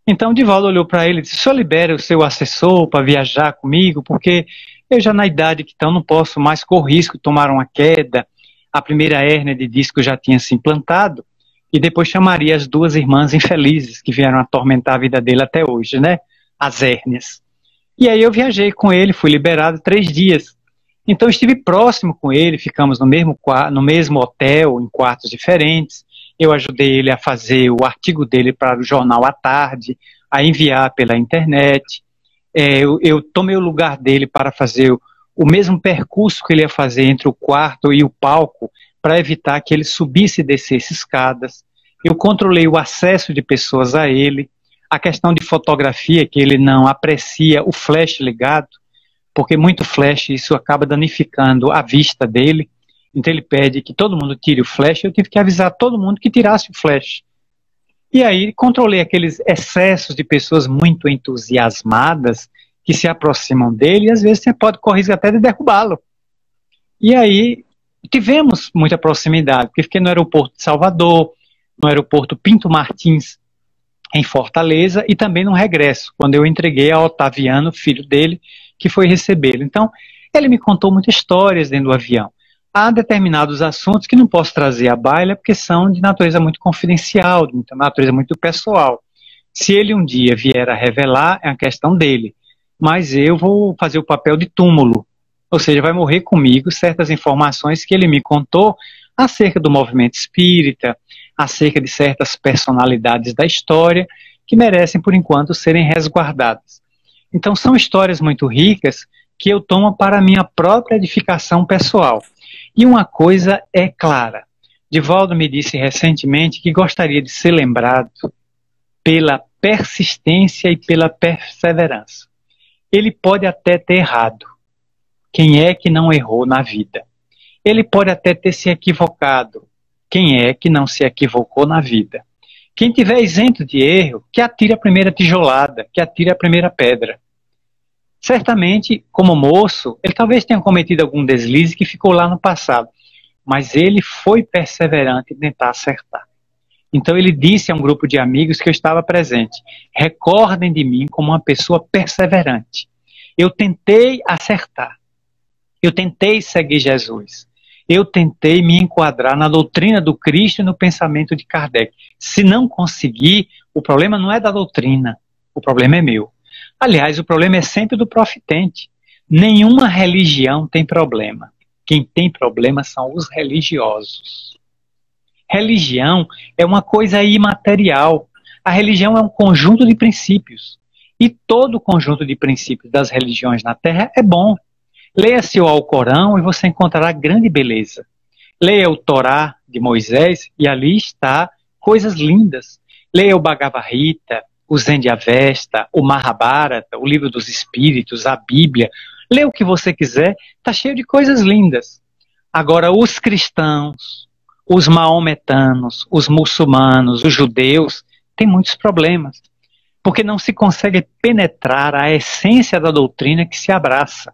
Então o Divaldo olhou para ele e disse: "O senhor libera o seu assessor para viajar comigo, porque eu já na idade que então não posso mais correr risco de tomar uma queda, a primeira hérnia de disco já tinha se implantado, e depois chamaria as duas irmãs infelizes que vieram atormentar a vida dele até hoje, né? As hérnias." E aí eu viajei com ele, fui liberado 3 dias. Então estive próximo com ele, ficamos no mesmo hotel, em quartos diferentes. Eu ajudei ele a fazer o artigo dele para o jornal à tarde, a enviar pela internet. Eu tomei o lugar dele para fazer o mesmo percurso que ele ia fazer entre o quarto e o palco, para evitar que ele subisse e descesse escadas. Eu controlei o acesso de pessoas a ele. A questão de fotografia, que ele não aprecia o flash ligado, porque muito flash, isso acaba danificando a vista dele. Então ele pede que todo mundo tire o flash. Eu tive que avisar todo mundo que tirasse o flash. E aí controlei aqueles excessos de pessoas muito entusiasmadas que se aproximam dele e às vezes você pode correr até de derrubá-lo. E aí tivemos muita proximidade, porque fiquei no aeroporto de Salvador, no aeroporto Pinto Martins, em Fortaleza, e também no regresso, quando eu entreguei a Otaviano, filho dele, que foi recebê-lo. Então, ele me contou muitas histórias dentro do avião. Há determinados assuntos que não posso trazer à baila, porque são de natureza muito confidencial, de natureza muito pessoal. Se ele um dia vier a revelar, é uma questão dele. Mas eu vou fazer o papel de túmulo. Ou seja, vai morrer comigo certas informações que ele me contou acerca do movimento espírita, acerca de certas personalidades da história que merecem, por enquanto, serem resguardadas. Então, são histórias muito ricas que eu tomo para a minha própria edificação pessoal. E uma coisa é clara: Divaldo me disse recentemente que gostaria de ser lembrado pela persistência e pela perseverança. Ele pode até ter errado. Quem é que não errou na vida? Ele pode até ter se equivocado. Quem é que não se equivocou na vida? Quem tiver isento de erro, que atire a primeira tijolada, que atire a primeira pedra. Certamente, como moço, ele talvez tenha cometido algum deslize que ficou lá no passado, mas ele foi perseverante em tentar acertar. Então ele disse a um grupo de amigos que eu estava presente: recordem de mim como uma pessoa perseverante. Eu tentei acertar. Eu tentei seguir Jesus. Eu tentei me enquadrar na doutrina do Cristo e no pensamento de Kardec. Se não conseguir, o problema não é da doutrina, o problema é meu. Aliás, o problema é sempre do profitente. Nenhuma religião tem problema. Quem tem problema são os religiosos. Religião é uma coisa imaterial. A religião é um conjunto de princípios. E todo o conjunto de princípios das religiões na Terra é bom. Leia-se o Alcorão e você encontrará grande beleza. Leia o Torá de Moisés e ali está coisas lindas. Leia o Bhagavad Gita, o Zen de Avesta, o Mahabharata, o Livro dos Espíritos, a Bíblia. Lê o que você quiser, está cheio de coisas lindas. Agora, os cristãos, os maometanos, os muçulmanos, os judeus, têm muitos problemas, porque não se consegue penetrar a essência da doutrina que se abraça.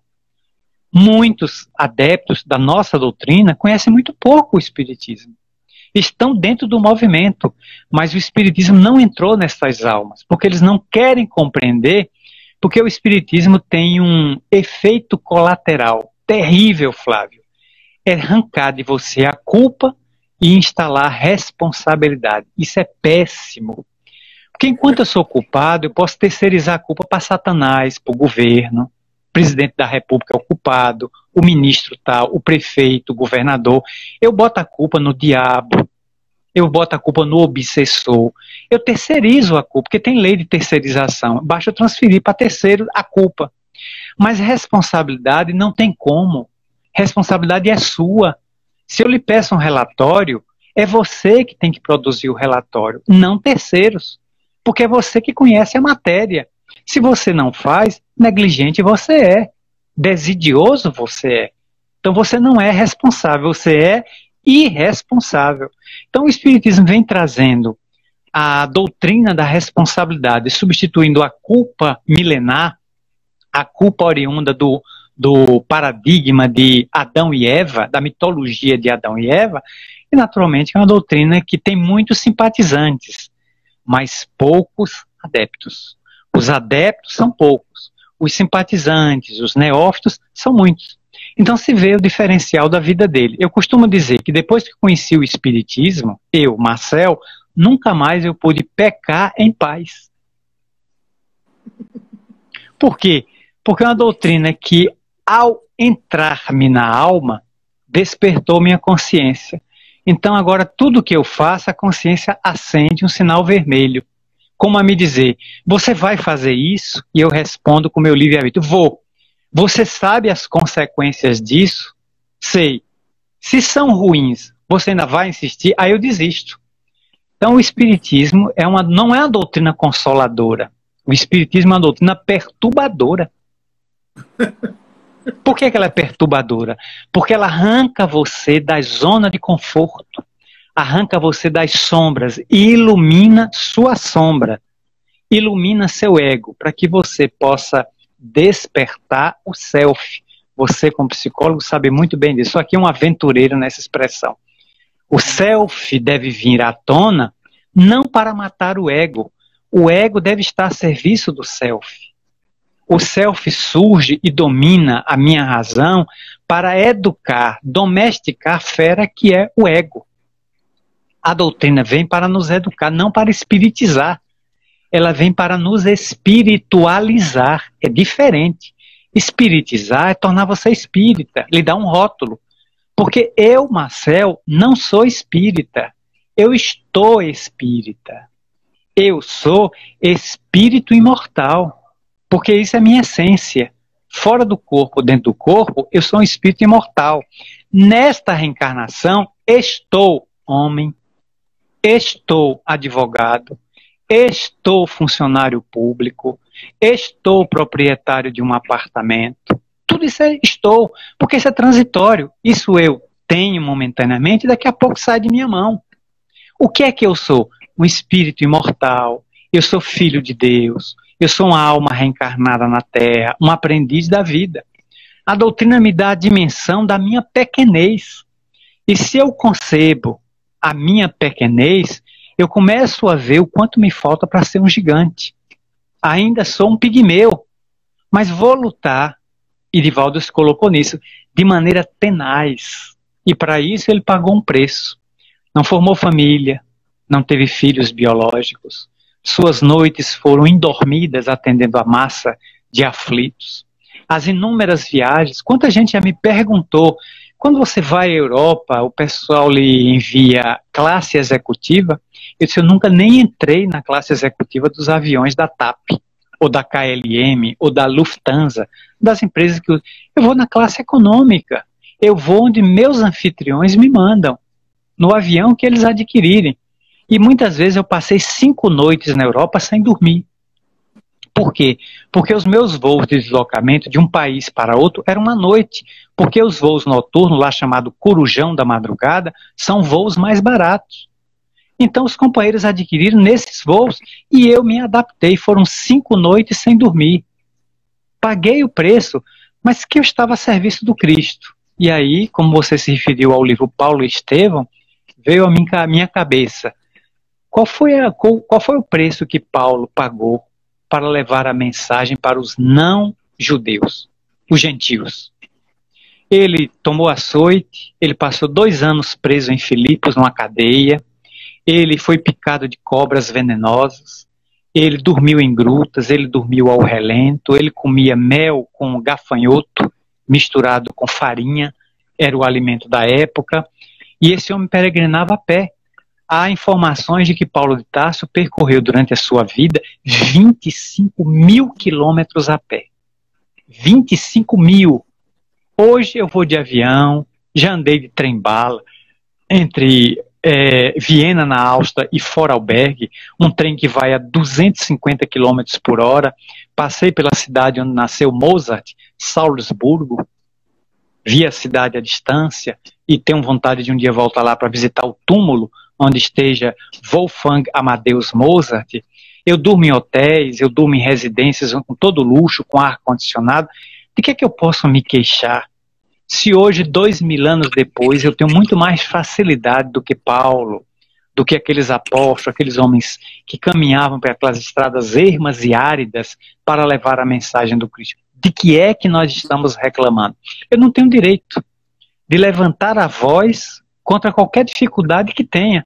Muitos adeptos da nossa doutrina conhecem muito pouco o Espiritismo. Estão dentro do movimento, mas o Espiritismo não entrou nessas almas, porque eles não querem compreender, porque o Espiritismo tem um efeito colateral terrível, Flávio. É arrancar de você a culpa e instalar responsabilidade. Isso é péssimo. Porque enquanto eu sou culpado, eu posso terceirizar a culpa para Satanás, para o governo, o presidente da república é o culpado, o ministro tal, o prefeito, o governador. Eu boto a culpa no diabo, eu boto a culpa no obsessor. Eu terceirizo a culpa, porque tem lei de terceirização. Basta eu transferir para terceiro a culpa. Mas responsabilidade não tem como. Responsabilidade é sua. Se eu lhe peço um relatório, é você que tem que produzir o relatório, não terceiros. Porque é você que conhece a matéria. Se você não faz, negligente você é. Desidioso você é. Então você não é responsável, você é irresponsável. Então o Espiritismo vem trazendo a doutrina da responsabilidade, substituindo a culpa milenar, a culpa oriunda do paradigma de Adão e Eva, da mitologia de Adão e Eva, e naturalmente é uma doutrina que tem muitos simpatizantes, mas poucos adeptos. Os adeptos são poucos, os simpatizantes, os neófitos são muitos. Então se vê o diferencial da vida dele. Eu costumo dizer que depois que conheci o Espiritismo, eu, Marcel, nunca mais eu pude pecar em paz. Por quê? Porque é uma doutrina que, ao entrar-me na alma, despertou minha consciência. Então agora tudo que eu faço, a consciência acende um sinal vermelho. Como a me dizer, você vai fazer isso? E eu respondo com meu livre-arbítrio, vou. Você sabe as consequências disso? Sei. Se são ruins, você ainda vai insistir? Aí eu desisto. Então o Espiritismo não é uma doutrina consoladora. O Espiritismo é uma doutrina perturbadora. Por que ela é perturbadora? Porque ela arranca você da zona de conforto, arranca você das sombras e ilumina sua sombra, ilumina seu ego, para que você possa despertar o self. Você, como psicólogo, sabe muito bem disso. Isso aqui é um aventureiro nessa expressão. O self deve vir à tona não para matar o ego. O ego deve estar a serviço do self. O self surge e domina a minha razão para educar, domesticar a fera que é o ego. A doutrina vem para nos educar, não para espiritizar. Ela vem para nos espiritualizar. É diferente. Espiritizar é tornar você espírita, lhe dar um rótulo. Porque eu, Marcel, não sou espírita. Eu estou espírita. Eu sou espírito imortal. Porque isso é minha essência. Fora do corpo, dentro do corpo, eu sou um espírito imortal. Nesta reencarnação, estou homem, estou advogado, estou funcionário público, estou proprietário de um apartamento. Tudo isso é estou, porque isso é transitório. Isso eu tenho momentaneamente e daqui a pouco sai de minha mão. O que é que eu sou? Um espírito imortal, eu sou filho de Deus, eu sou uma alma reencarnada na Terra, um aprendiz da vida. A doutrina me dá a dimensão da minha pequenez. E se eu concebo a minha pequenez, eu começo a ver o quanto me falta para ser um gigante. Ainda sou um pigmeu, mas vou lutar, e Divaldo se colocou nisso, de maneira tenaz. E para isso ele pagou um preço. Não formou família, não teve filhos biológicos. Suas noites foram indormidas atendendo a massa de aflitos. As inúmeras viagens, quanta gente já me perguntou, quando você vai à Europa, o pessoal lhe envia classe executiva? Eu disse, eu nunca nem entrei na classe executiva dos aviões da TAP, ou da KLM, ou da Lufthansa, das empresas que eu vou na classe econômica. Eu vou onde meus anfitriões me mandam, no avião que eles adquirirem. E muitas vezes eu passei 5 noites na Europa sem dormir. Por quê? Porque os meus voos de deslocamento de um país para outro eram à noite. Porque os voos noturnos, lá chamado Corujão da Madrugada, são voos mais baratos. Então os companheiros adquiriram nesses voos e eu me adaptei. Foram 5 noites sem dormir. Paguei o preço, mas que eu estava a serviço do Cristo. E aí, como você se referiu ao livro Paulo e Estevão, veio à minha cabeça. Qual foi o preço que Paulo pagou para levar a mensagem para os não-judeus, os gentios? Ele tomou açoite, ele passou 2 anos preso em Filipos, numa cadeia, ele foi picado de cobras venenosas, ele dormiu em grutas, ele dormiu ao relento, ele comia mel com gafanhoto misturado com farinha, era o alimento da época, e esse homem peregrinava a pé. Há informações de que Paulo de Tarso percorreu durante a sua vida 25 mil quilômetros a pé. 25 mil. Hoje eu vou de avião, já andei de trem-bala entre Viena, na Áustria, e Vorarlberg, um trem que vai a 250 km por hora. Passei pela cidade onde nasceu Mozart, Salzburgo, vi a cidade à distância e tenho vontade de um dia voltar lá para visitar o túmulo onde esteja Wolfgang Amadeus Mozart. Eu durmo em hotéis, eu durmo em residências com todo luxo, com ar-condicionado. De que é que eu posso me queixar? Se hoje, 2000 anos depois, eu tenho muito mais facilidade do que Paulo, do que aqueles apóstolos, aqueles homens que caminhavam por aquelas estradas ermas e áridas para levar a mensagem do Cristo. De que é que nós estamos reclamando? Eu não tenho direito de levantar a voz contra qualquer dificuldade que tenha.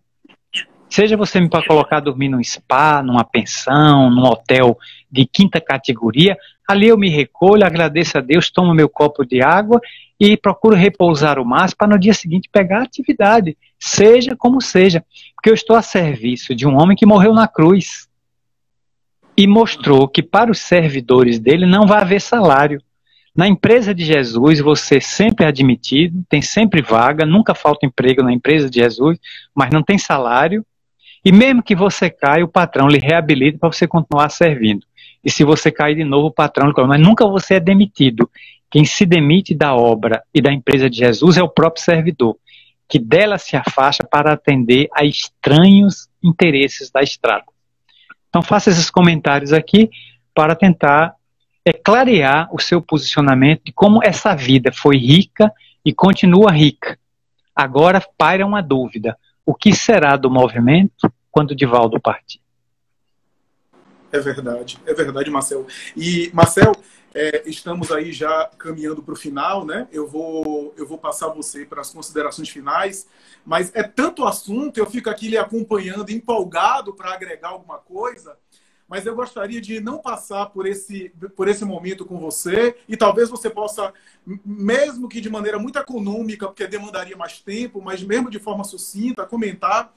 Seja você me para colocar a dormir num spa, numa pensão, num hotel de 5ª categoria, ali eu me recolho, agradeço a Deus, tomo meu copo de água e procuro repousar o máximo para no dia seguinte pegar a atividade, seja como seja. Porque eu estou a serviço de um homem que morreu na cruz e mostrou que para os servidores dele não vai haver salário. Na empresa de Jesus, você sempre é admitido, tem sempre vaga, nunca falta emprego na empresa de Jesus, mas não tem salário. E mesmo que você caia, o patrão lhe reabilita para você continuar servindo. E se você cair de novo, o patrão lhe coloca. Mas nunca você é demitido. Quem se demite da obra e da empresa de Jesus é o próprio servidor, que dela se afasta para atender a estranhos interesses da estrada. Então faça esses comentários aqui para tentar clarear o seu posicionamento de como essa vida foi rica e continua rica. Agora paira uma dúvida. O que será do movimento quando Divaldo partir? É verdade, Marcel. E, Marcel, estamos aí já caminhando para o final, né? Eu vou passar você para as considerações finais, mas é tanto assunto, eu fico aqui lhe acompanhando, empolgado para agregar alguma coisa, mas eu gostaria de não passar por esse momento com você, e talvez você possa, mesmo que de maneira muito econômica, porque demandaria mais tempo, mas mesmo de forma sucinta, comentar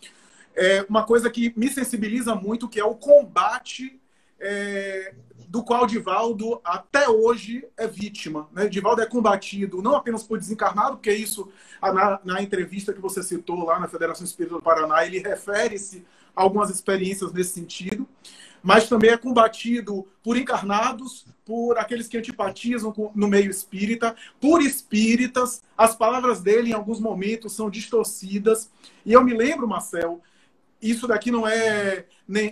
uma coisa que me sensibiliza muito, que é o combate do qual Divaldo até hoje é vítima, né? Divaldo é combatido não apenas por desencarnado, porque isso, na entrevista que você citou lá na Federação Espírita do Paraná, ele refere-se a algumas experiências nesse sentido, mas também é combatido por encarnados, por aqueles que antipatizam no meio espírita, por espíritas. As palavras dele, em alguns momentos, são distorcidas. E eu me lembro, Marcel, isso daqui não é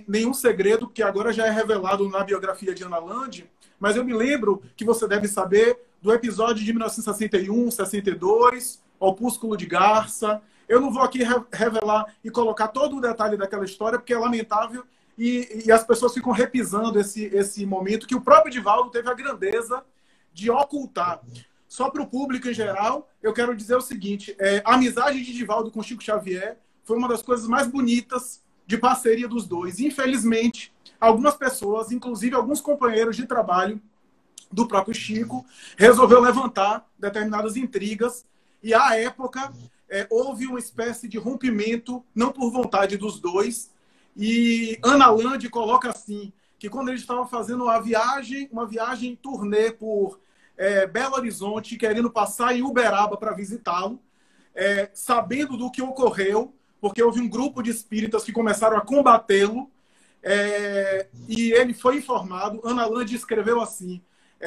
nenhum segredo, porque agora já é revelado na biografia de Ana Lande, mas eu me lembro que você deve saber do episódio de 1961, 62, Opúsculo de Garça. Eu não vou aqui revelar e colocar todo o detalhe daquela história, porque é lamentável, e as pessoas ficam repisando esse momento que o próprio Divaldo teve a grandeza de ocultar. Só para o público em geral, eu quero dizer o seguinte, a amizade de Divaldo com Chico Xavier foi uma das coisas mais bonitas de parceria dos dois. Infelizmente, algumas pessoas, inclusive alguns companheiros de trabalho do próprio Chico, resolveu levantar determinadas intrigas, e à época houve uma espécie de rompimento, não por vontade dos dois, e Ana Lande coloca assim, que quando ele estava fazendo uma viagem turnê por Belo Horizonte, querendo passar em Uberaba para visitá-lo, sabendo do que ocorreu, porque houve um grupo de espíritas que começaram a combatê-lo, e ele foi informado. Ana Lande escreveu assim: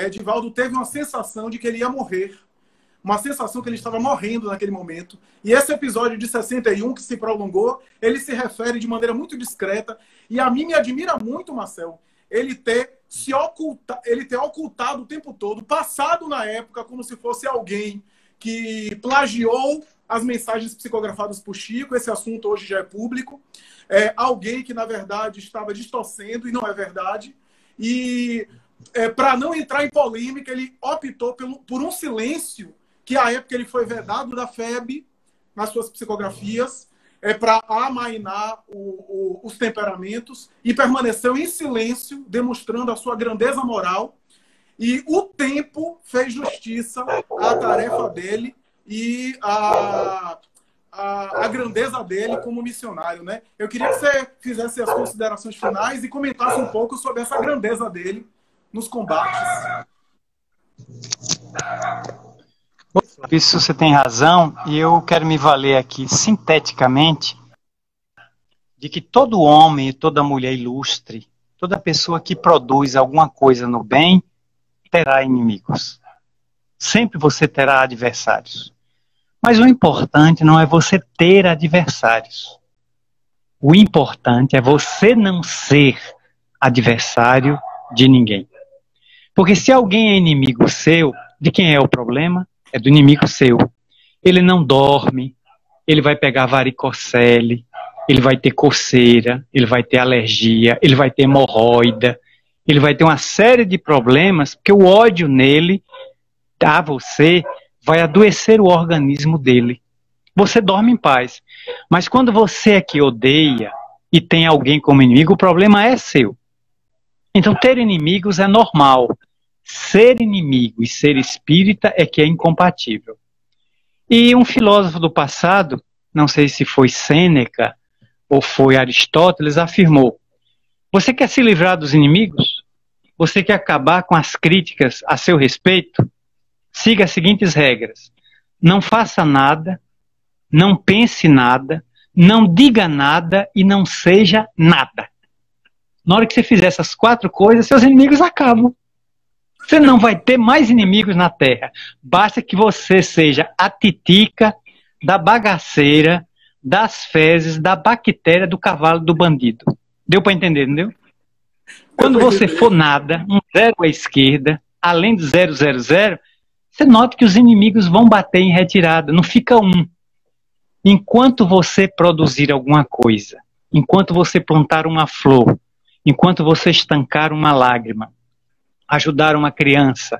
Divaldo teve uma sensação de que ele ia morrer, uma sensação que ele estava morrendo naquele momento. E esse episódio de 61, que se prolongou, ele se refere de maneira muito discreta, e a mim me admira muito, Marcel, ele ter ocultado o tempo todo, passado na época como se fosse alguém que plagiou as mensagens psicografadas por Chico. Esse assunto hoje já é público. Alguém que, na verdade, estava distorcendo, e não é verdade. E, para não entrar em polêmica, ele optou por um silêncio, que à época ele foi vedado da FEB nas suas psicografias, para amainar os temperamentos, e permaneceu em silêncio, demonstrando a sua grandeza moral. E o tempo fez justiça à tarefa dele e à grandeza dele como missionário, né? Eu queria que você fizesse as considerações finais e comentasse um pouco sobre essa grandeza dele nos combates. Isso você tem razão, e eu quero me valer aqui sinteticamente de que todo homem e toda mulher ilustre, toda pessoa que produz alguma coisa no bem, terá inimigos. Sempre você terá adversários. Mas o importante não é você ter adversários. O importante é você não ser adversário de ninguém. Porque se alguém é inimigo seu, de quem é o problema? É do inimigo seu. Ele não dorme, ele vai pegar varicocele, ele vai ter coceira, ele vai ter alergia, ele vai ter hemorroida, ele vai ter uma série de problemas, porque o ódio nele, a você, vai adoecer o organismo dele. Você dorme em paz. Mas quando você é que odeia e tem alguém como inimigo, o problema é seu. Então ter inimigos é normal. Ser inimigo e ser espírita é que é incompatível. E um filósofo do passado, não sei se foi Sêneca ou foi Aristóteles, afirmou: você quer se livrar dos inimigos? Você quer acabar com as críticas a seu respeito? Siga as seguintes regras: não faça nada, não pense nada, não diga nada e não seja nada. Na hora que você fizer essas 4 coisas, seus inimigos acabam. Você não vai ter mais inimigos na Terra. Basta que você seja a titica da bagaceira, das fezes, da bactéria, do cavalo, do bandido. Deu para entender, não deu? Quando você for nada, um zero à esquerda, além do 000, você nota que os inimigos vão bater em retirada, não fica um. Enquanto você produzir alguma coisa, enquanto você plantar uma flor, enquanto você estancar uma lágrima, ajudar uma criança,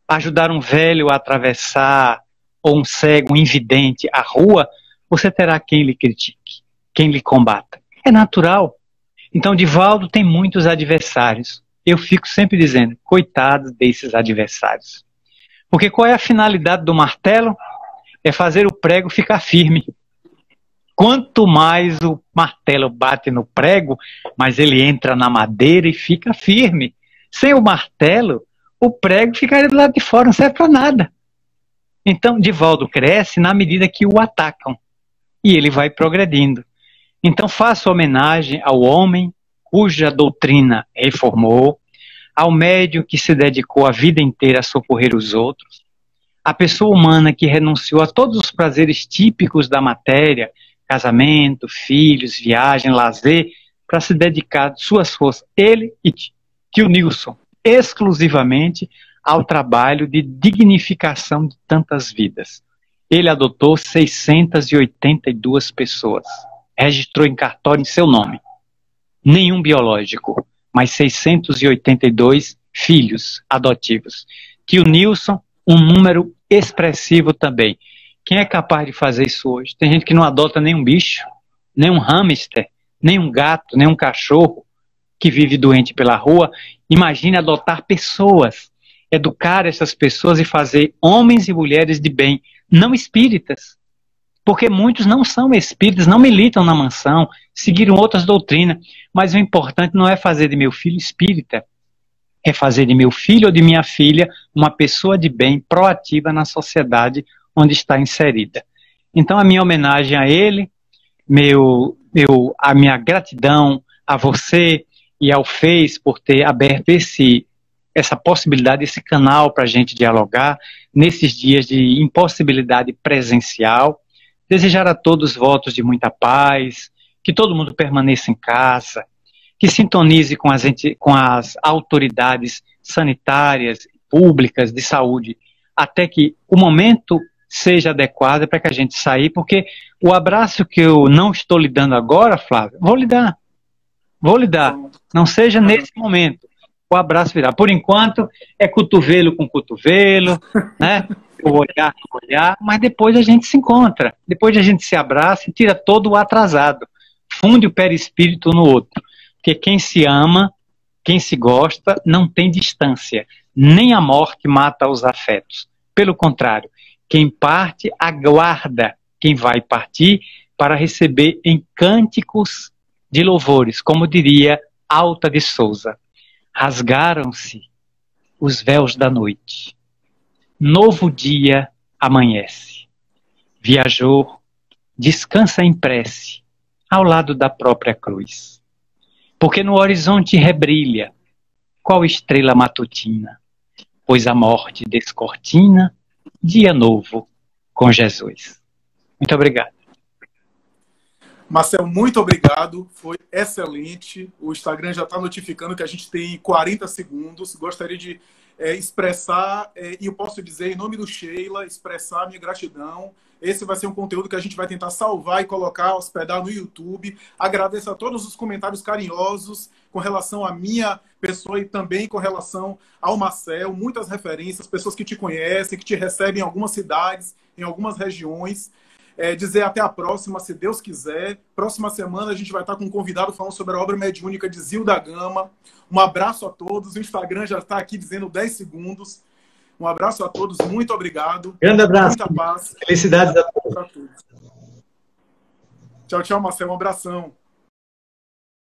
ajudar um velho a atravessar, ou um cego, um invidente, a rua, você terá quem lhe critique, quem lhe combata. É natural. Então, Divaldo tem muitos adversários. Eu fico sempre dizendo, coitados desses adversários. Porque qual é a finalidade do martelo? É fazer o prego ficar firme. Quanto mais o martelo bate no prego, mais ele entra na madeira e fica firme. Sem o martelo, o prego ficaria do lado de fora, não serve para nada. Então, Divaldo cresce na medida que o atacam. E ele vai progredindo. Então, faço homenagem ao homem cuja doutrina reformou, ao médium que se dedicou a vida inteira a socorrer os outros, à pessoa humana que renunciou a todos os prazeres típicos da matéria, casamento, filhos, viagem, lazer, para se dedicar de suas forças, ele e Tio Nilson, exclusivamente ao trabalho de dignificação de tantas vidas. Ele adotou 682 pessoas, registrou em cartório em seu nome. Nenhum biológico, mas 682 filhos adotivos. Tio Nilson, um número expressivo também. Quem é capaz de fazer isso hoje? Tem gente que não adota nenhum bicho, nem um hamster, nem um gato, nem um cachorro que vive doente pela rua. Imagine adotar pessoas, educar essas pessoas e fazer homens e mulheres de bem, não espíritas. Porque muitos não são espíritas, não militam na mansão, seguiram outras doutrinas. Mas o importante não é fazer de meu filho espírita, é fazer de meu filho ou de minha filha uma pessoa de bem, proativa na sociedade onde está inserida. Então a minha homenagem a ele, a minha gratidão a você e ao FEIS por ter aberto essa possibilidade, esse canal para a gente dialogar nesses dias de impossibilidade presencial. Desejar a todos votos de muita paz, que todo mundo permaneça em casa, que sintonize com as autoridades sanitárias, públicas, de saúde, até que o momento seja adequado para que a gente sair, porque o abraço que eu não estou lhe dando agora, Flávio, vou lhe dar. Não seja nesse momento. O abraço virá. Por enquanto, é cotovelo com cotovelo, né? O olhar com olhar, mas depois a gente se encontra. Depois a gente se abraça e tira todo o atrasado. Funde o perispírito no outro. Porque quem se ama, quem se gosta, não tem distância. Nem a morte mata os afetos. Pelo contrário, quem parte aguarda quem vai partir para receber em cânticos de louvores, como diria Alta de Souza. Rasgaram-se os véus da noite. Novo dia amanhece. Viajou, descansa em prece, ao lado da própria cruz. Porque no horizonte rebrilha qual estrela matutina, pois a morte descortina dia novo com Jesus. Muito obrigado. Marcel, muito obrigado, foi excelente. O Instagram já está notificando que a gente tem 40 segundos. Gostaria de expressar, e eu posso dizer em nome do Sheila, expressar a minha gratidão. Esse vai ser um conteúdo que a gente vai tentar salvar e colocar, hospedar no YouTube. Agradeço a todos os comentários carinhosos com relação à minha pessoa e também com relação ao Marcel. Muitas referências, pessoas que te conhecem, que te recebem em algumas cidades, em algumas regiões. Dizer até a próxima, se Deus quiser. Próxima semana a gente vai estar com um convidado falando sobre a obra mediúnica de Zilda Gama. Um abraço a todos. O Instagram já está aqui dizendo 10 segundos. Um abraço a todos. Muito obrigado. Grande abraço. Muita paz. Felicidades a todos. Tchau, tchau, Marcelo. Um abração.